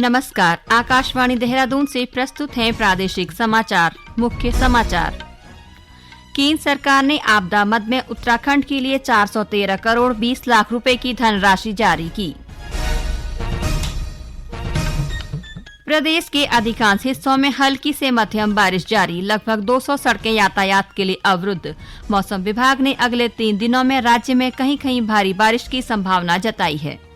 नमस्कार, आकाशवाणी देहरादून से प्रस्तुत हैं प्रादेशिक समाचार। मुख्य समाचार। केंद्र सरकार ने आपदा मद में उत्तराखंड के लिए 413 करोड़ 20 लाख रुपए की धनराशि जारी की। प्रदेश के अधिकांश हिस्सों में हल्की से मध्यम बारिश जारी, लगभग 200 सड़कें यातायात के लिए अवरुद्ध। मौसम विभाग ने अगले 3 दिनों में राज्य में कहीं-कहीं भारी बारिश की संभावना जताई है।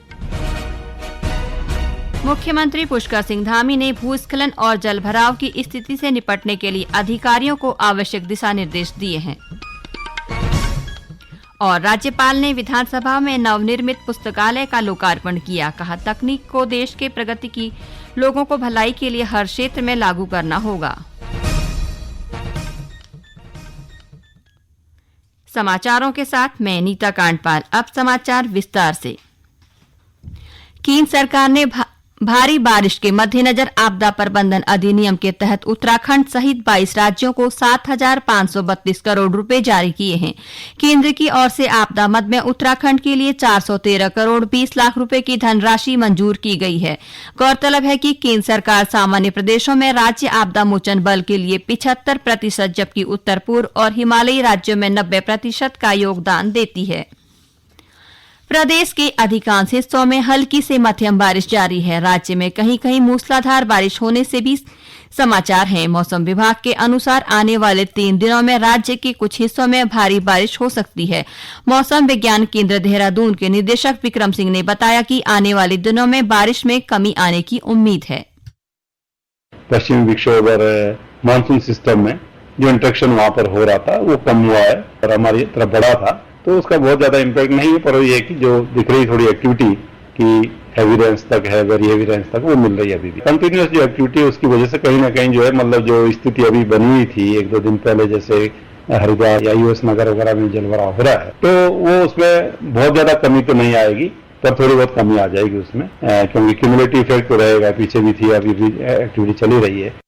मुख्यमंत्री पुष्कर सिंह धामी ने भूस्खलन और जलभराव की स्थिति से निपटने के लिए अधिकारियों को आवश्यक दिशा निर्देश दिए हैं। और राज्यपाल ने विधानसभा में नवनिर्मित पुस्तकालय का लोकार्पण किया। कहा, तकनीक को देश के प्रगति की, लोगों को भलाई के लिए हर क्षेत्र में लागू करना होगा। समाचारों के साथ मैं नीता कांडपाल। अब समाचार विस्तार से। केंद्र सरकार ने भारी बारिश के मद्देनजर आपदा प्रबंधन अधिनियम के तहत उत्तराखंड सहित 22 राज्यों को 7,532 करोड़ रुपए जारी किए हैं। केंद्र की ओर से आपदा मद में उत्तराखंड के लिए 413 करोड़ 20 लाख रुपए की धनराशि मंजूर की गई है। गौरतलब है कि केंद्र सरकार सामान्य प्रदेशों में राज्य आपदा मोचन बल के लिए 75%, जबकि उत्तर पूर्व और हिमालयी राज्यों में 90% का योगदान देती है। प्रदेश के अधिकांश हिस्सों में हल्की से मध्यम बारिश जारी है। राज्य में कहीं-कहीं मूसलाधार बारिश होने से भी समाचार हैं। मौसम विभाग के अनुसार आने वाले 3 दिनों में राज्य के कुछ हिस्सों में भारी बारिश हो सकती है। मौसम विज्ञान केंद्र देहरादून के निदेशक विक्रम सिंह ने बताया कि आने वाले दिनों में बारिश में कमी आने की उम्मीद है। पश्चिमी विक्षोभ और मानसून सिस्टम में जो इंट्रैक्शन वहां पर हो रहा था वो कम हुआ है और हमारी तरफ बढ़ा था, तो उसका बहुत ज्यादा इम्पैक्ट नहीं है। पर ये कि जो दिख रही थोड़ी एक्टिविटी की हैवी रेंज तक है, वेरी हैवी रेंज तक वो मिल रही है। अभी भी कंटिन्यूस जो एक्टिविटी है उसकी वजह से कहीं ना कहीं जो है, मतलब जो स्थिति अभी बनी हुई थी 1-2 दिन पहले, जैसे हरिद्वार या यूएस नगर वगैरह में जलभराव हो रहा है, तो वो उसमें बहुत ज्यादा कमी तो नहीं आएगी, पर थोड़ी बहुत कमी आ जाएगी उसमें, क्योंकि क्यूमुलेटिव इफेक्ट तो रहेगा। पीछे भी थी, अभी भी एक्टिविटी चली रही है।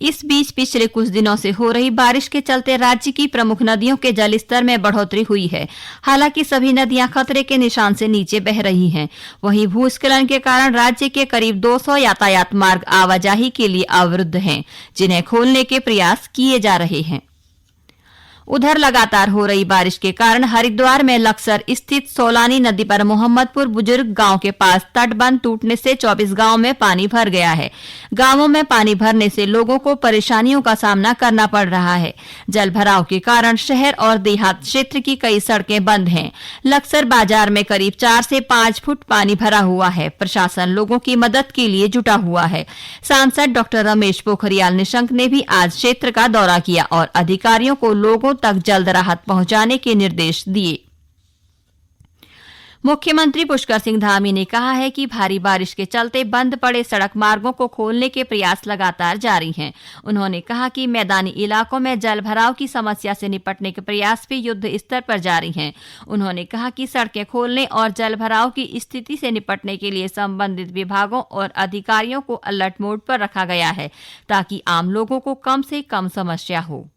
इस बीच पिछले कुछ दिनों से हो रही बारिश के चलते राज्य की प्रमुख नदियों के जलस्तर में बढ़ोतरी हुई है। हालांकि सभी नदियां खतरे के निशान से नीचे बह रही हैं। वहीं भूस्खलन के कारण राज्य के करीब 200 यातायात मार्ग आवाजाही के लिए अवरुद्ध हैं, जिन्हें खोलने के प्रयास किए जा रहे हैं। उधर लगातार हो रही बारिश के कारण हरिद्वार में लक्सर स्थित सोलानी नदी पर मोहम्मदपुर बुजुर्ग गांव के पास तटबंध टूटने से 24 गांवों में पानी भर गया है। गांवों में पानी भरने से लोगों को परेशानियों का सामना करना पड़ रहा है। जलभराव के कारण शहर और देहात क्षेत्र की कई सड़कें बंद हैं। लक्सर बाजार में करीब 4 से 5 फुट पानी भरा हुआ है। प्रशासन लोगों की मदद के लिए जुटा हुआ है। सांसद डॉक्टर रमेश पोखरियाल निशंक ने भी आज क्षेत्र का दौरा किया और अधिकारियों को लोगों तक जल्द राहत पहुंचाने के निर्देश दिए। मुख्यमंत्री पुष्कर सिंह धामी ने कहा है कि भारी बारिश के चलते बंद पड़े सड़क मार्गों को खोलने के प्रयास लगातार जारी हैं। उन्होंने कहा कि मैदानी इलाकों में जलभराव की समस्या से निपटने के प्रयास भी युद्ध स्तर पर जारी हैं। उन्होंने कहा कि सड़कें खोलने और जलभराव की स्थिति से निपटने के लिए संबंधित विभागों और अधिकारियों को अलर्ट मोड पर रखा गया है, ताकि आम लोगों को कम से कम समस्या हो।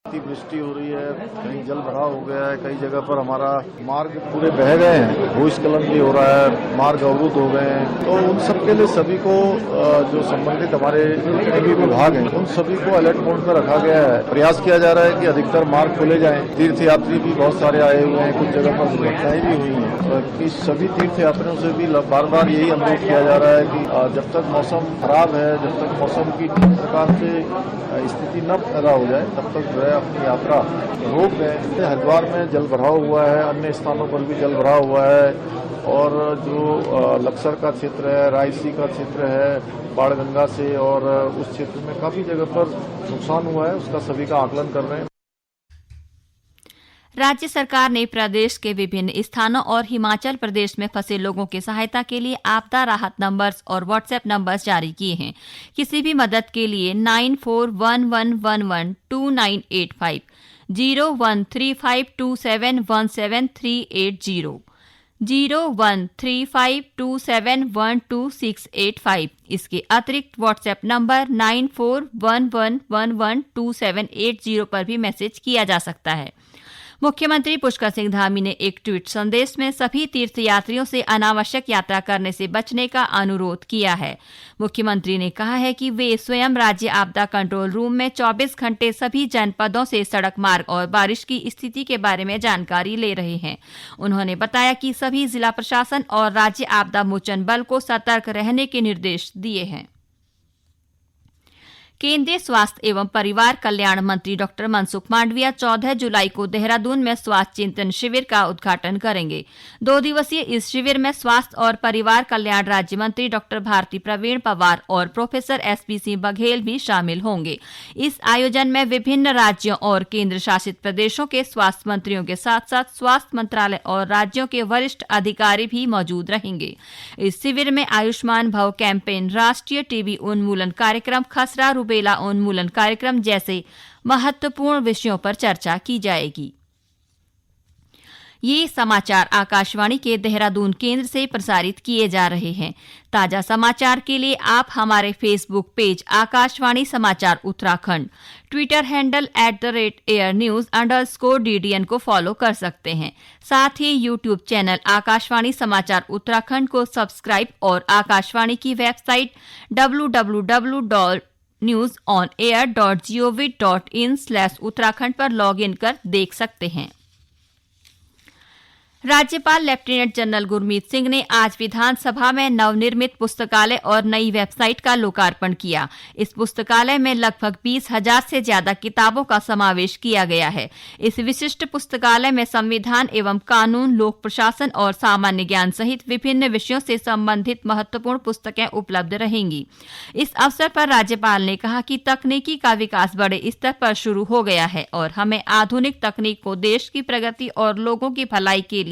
वृष्टि हो रही है, कहीं जल भराव हो गया है, कई जगह पर हमारा मार्ग पूरे बह गए हैं, भूस्खलन भी हो रहा है, मार्ग अवरुद्ध हो गए हैं। तो उन सब के लिए सभी को जो संबंधित हमारे जितने भी विभाग हैं उन सभी को अलर्ट मोड पर रखा गया है। प्रयास किया जा रहा है कि अधिकतर मार्ग खोले जाएं। तीर्थ यात्री भी बहुत सारे आए हुए हैं, कुछ जगह पर दुर्घटनाएं भी हुई हैं। तो सभी तीर्थ यात्रियों से भी बार बार यही अनुरोध किया जा रहा है कि जब तक मौसम खराब है, जब तक मौसम की किसी प्रकार से स्थिति न पैदा हो जाए, तब तक जो है अपनी यात्रा रोक दें। हरिद्वार में जल भराव हुआ है, अन्य स्थानों पर भी जल भराव हुआ है, और जो लक्सर का क्षेत्र है, रायसी का क्षेत्र है, बाणगंगा से, और उस क्षेत्र में काफी जगह पर नुकसान हुआ है, उसका सभी का आकलन कर रहे हैं। राज्य सरकार ने प्रदेश के विभिन्न स्थानों और हिमाचल प्रदेश में फंसे लोगों की सहायता के लिए आपदा राहत नंबर्स और व्हाट्सएप नंबर्स जारी किए हैं। किसी भी मदद के लिए 9411112985, 0135271738, 0135271268 इसके अतिरिक्त व्हाट्सएप नंबर 9411112780 पर भी मैसेज किया जा सकता है। मुख्यमंत्री पुष्कर सिंह धामी ने एक ट्वीट संदेश में सभी तीर्थयात्रियों से अनावश्यक यात्रा करने से बचने का अनुरोध किया है। मुख्यमंत्री ने कहा है कि वे स्वयं राज्य आपदा कंट्रोल रूम में 24 घंटे सभी जनपदों से सड़क मार्ग और बारिश की स्थिति के बारे में जानकारी ले रहे हैं। उन्होंने बताया कि सभी जिला प्रशासन और राज्य आपदा मोचन बल को सतर्क रहने के निर्देश दिए हैं। केंद्रीय स्वास्थ्य एवं परिवार कल्याण मंत्री डॉक्टर मनसुख मांडविया 14 जुलाई को देहरादून में स्वास्थ्य चिंतन शिविर का उद्घाटन करेंगे। 2 दिवसीय इस शिविर में स्वास्थ्य और परिवार कल्याण राज्य मंत्री डॉक्टर भारती प्रवीण पवार और प्रोफेसर एसपी सिंह बघेल भी शामिल होंगे। इस आयोजन में विभिन्न राज्यों और केंद्र शासित प्रदेशों के स्वास्थ्य मंत्रियों के साथ साथ स्वास्थ्य मंत्रालय और राज्यों के वरिष्ठ अधिकारी भी मौजूद रहेंगे। इस शिविर में आयुष्मान भव कैंपेन, राष्ट्रीय टीबी उन्मूलन कार्यक्रम, खसरा बेला उन्मूलन कार्यक्रम जैसे महत्वपूर्ण विषयों पर चर्चा की जाएगी। ये समाचार आकाशवाणी के देहरादून केंद्र से प्रसारित किए जा रहे हैं। ताजा समाचार के लिए आप हमारे फेसबुक पेज आकाशवाणी समाचार उत्तराखंड, ट्विटर हैंडल @airnews_DDN को फॉलो कर सकते हैं। साथ ही यूट्यूब चैनल आकाशवाणी समाचार उत्तराखंड को सब्सक्राइब और आकाशवाणी की वेबसाइट www.newsonair.gov.in/उत्तराखंड पर लॉगिन कर देख सकते हैं। राज्यपाल लेफ्टिनेंट जनरल गुरमीत सिंह ने आज विधानसभा में नवनिर्मित पुस्तकालय और नई वेबसाइट का लोकार्पण किया। इस पुस्तकालय में लगभग 20,000 से ज्यादा किताबों का समावेश किया गया है। इस विशिष्ट पुस्तकालय में संविधान एवं कानून, लोक प्रशासन और सामान्य ज्ञान सहित विभिन्न विषयों से संबंधित महत्वपूर्ण पुस्तकें उपलब्ध रहेंगी। इस अवसर पर राज्यपाल ने कहा कि तकनीकी का विकास बड़े स्तर पर शुरू हो गया है और हमें आधुनिक तकनीक को देश की प्रगति और लोगों की भलाई के लिए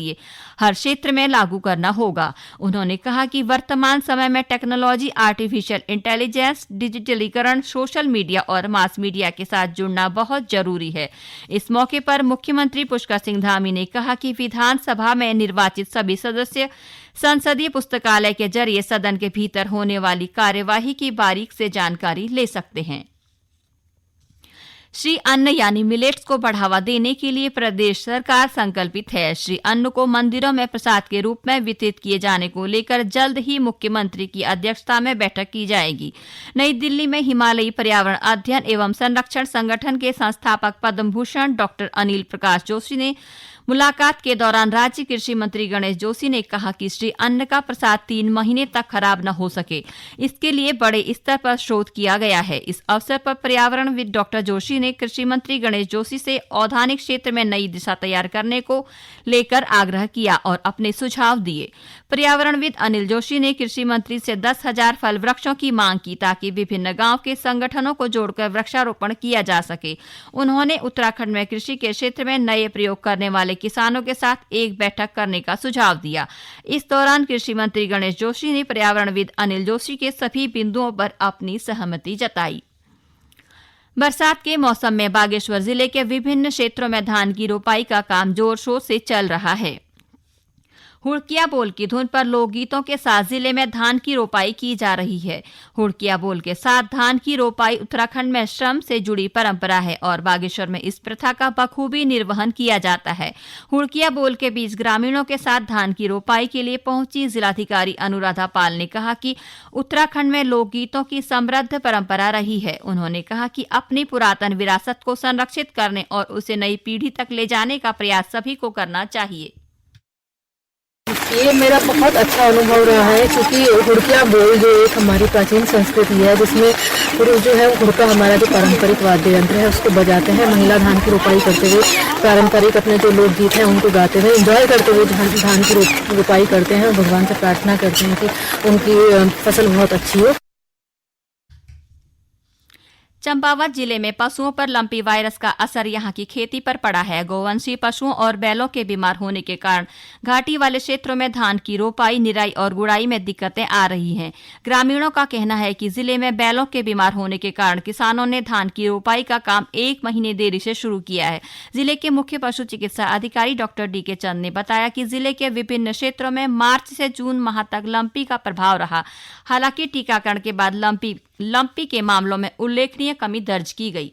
हर क्षेत्र में लागू करना होगा। उन्होंने कहा कि वर्तमान समय में टेक्नोलॉजी, आर्टिफिशियल इंटेलिजेंस, डिजिटलीकरण, सोशल मीडिया और मास मीडिया के साथ जुड़ना बहुत जरूरी है। इस मौके पर मुख्यमंत्री पुष्कर सिंह धामी ने कहा कि विधानसभा में निर्वाचित सभी सदस्य संसदीय पुस्तकालय के जरिए सदन के भीतर होने वाली कार्यवाही की बारीक से जानकारी ले सकते हैं। श्री अन्न यानी मिलेट्स को बढ़ावा देने के लिए प्रदेश सरकार संकल्पित है। श्री अन्न को मंदिरों में प्रसाद के रूप में वितरित किए जाने को लेकर जल्द ही मुख्यमंत्री की अध्यक्षता में बैठक की जाएगी। नई दिल्ली में हिमालयी पर्यावरण अध्ययन एवं संरक्षण संगठन के संस्थापक पद्म भूषण डॉक्टर अनिल प्रकाश जोशी ने मुलाकात के दौरान राज्य कृषि मंत्री गणेश जोशी ने कहा कि श्री अन्न का प्रसाद 3 महीने तक खराब न हो सके, इसके लिए बड़े स्तर पर शोध किया गया है। इस अवसर पर पर्यावरणविद डॉक्टर जोशी ने कृषि मंत्री गणेश जोशी से औद्यानिक क्षेत्र में नई दिशा तैयार करने को लेकर आग्रह किया और अपने सुझाव दिए। पर्यावरणविद अनिल जोशी ने कृषि मंत्री से 10,000 फल वृक्षों की मांग की ताकि विभिन्न गांव के संगठनों को जोड़कर वृक्षारोपण किया जा सके। उन्होंने उत्तराखंड में कृषि के क्षेत्र में नए प्रयोग करने वाले किसानों के साथ एक बैठक करने का सुझाव दिया। इस दौरान कृषि मंत्री गणेश जोशी ने पर्यावरणविद अनिल जोशी के सभी बिंदुओं पर अपनी सहमति जताई। बरसात के मौसम में बागेश्वर जिले के विभिन्न क्षेत्रों में धान की रोपाई का काम जोर शोर से चल रहा है। हुड़किया बोल की धुन पर लोकगीतों के साथ जिले में धान की रोपाई की जा रही है। हुड़किया बोल के साथ धान की रोपाई उत्तराखंड में श्रम से जुड़ी परंपरा है और बागेश्वर में इस प्रथा का बखूबी निर्वहन किया जाता है। हुड़किया बोल के बीच ग्रामीणों के साथ धान की रोपाई के लिए पहुंची जिलाधिकारी अनुराधा पाल ने कहा कि उत्तराखंड में लोकगीतों की समृद्ध परंपरा रही है। उन्होंने कहा कि अपनी पुरातन विरासत को संरक्षित करने और उसे नई पीढ़ी तक ले जाने का प्रयास सभी को करना चाहिए। ये मेरा बहुत अच्छा अनुभव रहा है क्योंकि हुड़किया बोल जो एक हमारी प्राचीन संस्कृति है जिसमें पुरुष जो है हुड़का हमारा जो पारंपरिक वाद्य यंत्र है उसको बजाते हैं, महिला धान की रोपाई करते हुए पारंपरिक अपने जो लोकगीत हैं उनको गाते हुए एंजॉय करते हुए धान की रोपाई करते हैं। भगवान से प्रार्थना करते हैं कि उनकी फसल बहुत अच्छी हो। चंपावत जिले में पशुओं पर लंपी वायरस का असर यहां की खेती पर पड़ा है। गोवंशीय पशुओं और बैलों के बीमार होने के कारण घाटी वाले क्षेत्रों में धान की रोपाई, निराई और गुड़ाई में दिक्कतें आ रही हैं। ग्रामीणों का कहना है कि जिले में बैलों के बीमार होने के कारण किसानों ने धान की रोपाई का काम 1 महीने देरी से शुरू किया है। जिले के मुख्य पशु चिकित्सा अधिकारी डॉक्टर डी.के. चंद ने बताया कि जिले के विभिन्न क्षेत्रों में मार्च से जून माह तक लंपी का प्रभाव रहा। हालांकि टीकाकरण के बाद लंपी के मामलों में उल्लेखनीय कमी दर्ज की गई।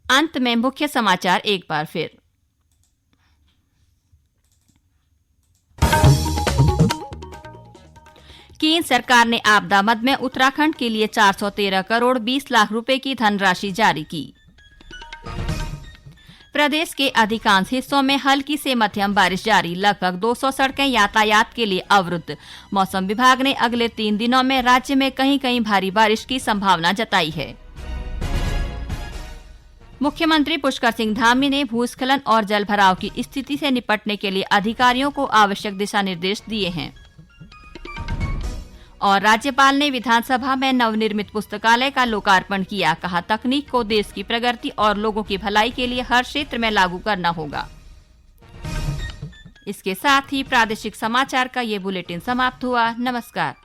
अंत में मुख्य समाचार एक बार फिर। केंद्र सरकार ने आपदा मद में उत्तराखंड के लिए 413 करोड़ 20 लाख रुपए की धनराशि जारी की। प्रदेश के अधिकांश हिस्सों में हल्की से मध्यम बारिश जारी, लगभग 200 सड़कें यातायात के लिए अवरुद्ध। मौसम विभाग ने अगले 3 दिनों में राज्य में कहीं कहीं भारी बारिश की संभावना जताई है। मुख्यमंत्री पुष्कर सिंह धामी ने भूस्खलन और जलभराव की स्थिति से निपटने के लिए अधिकारियों को आवश्यक दिशा निर्देश दिए हैं। और राज्यपाल ने विधानसभा में नवनिर्मित पुस्तकालय का लोकार्पण किया, कहा तकनीक को देश की प्रगति और लोगों की भलाई के लिए हर क्षेत्र में लागू करना होगा। इसके साथ ही प्रादेशिक समाचार का ये बुलेटिन समाप्त हुआ। नमस्कार।